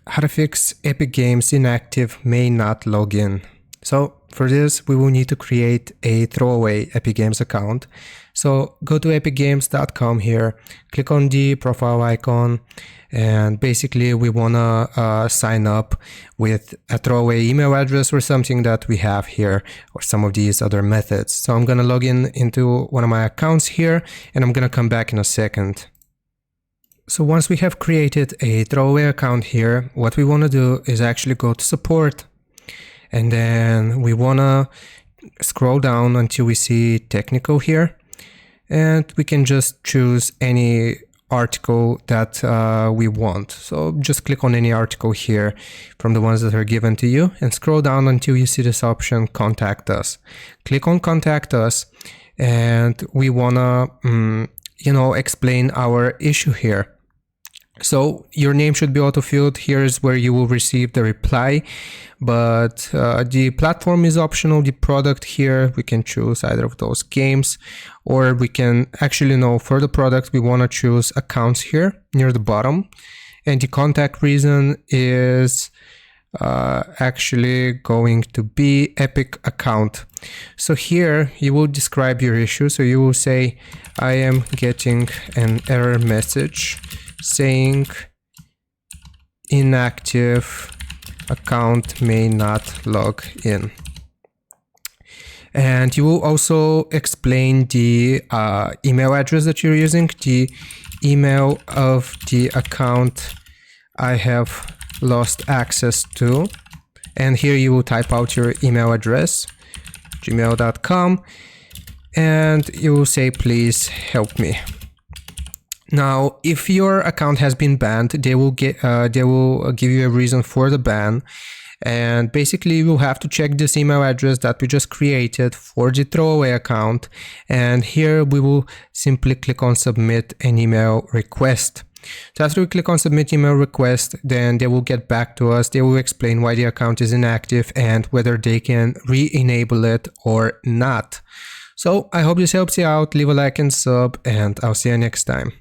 how to fix Epic Games Inactive may not log in. So for this, we will need to create a throwaway Epic Games account. So go to epicgames.com here, click on the profile icon, and basically we wanna sign up with a throwaway email address or something that we have here, or some of these other methods. So I'm gonna log in into one of my accounts here, and I'm gonna come back in a second. So once we have created a throwaway account here, what we want to do is actually go to support, and then we want to scroll down until we see technical here, and we can just choose any article that we want. So just click on any article here from the ones that are given to you and scroll down until you see this option, contact us. Click on contact us, and we want to explain our issue here. So your name should be auto-filled. Here is where you will receive the reply, but the platform is optional. The product here, we can choose either of those games, or we can actually for the product, we want to choose accounts here near the bottom. And the contact reason is actually going to be Epic account. So here you will describe your issue. So you will say, I am getting an error message saying inactive account may not log in. And you will also explain the email address that you're using, the email of the account I have lost access to. And here you will type out your email address, gmail.com, and you will say, please help me. Now, if your account has been banned, they will give you a reason for the ban, and basically you will have to check this email address that we just created for the throwaway account, and here we will simply click on submit an email request. So after we click on submit email request, then they will get back to us. They will explain why the account is inactive and whether they can re-enable it or not. So I hope this helps you out. Leave a like and sub, and I'll see you next time.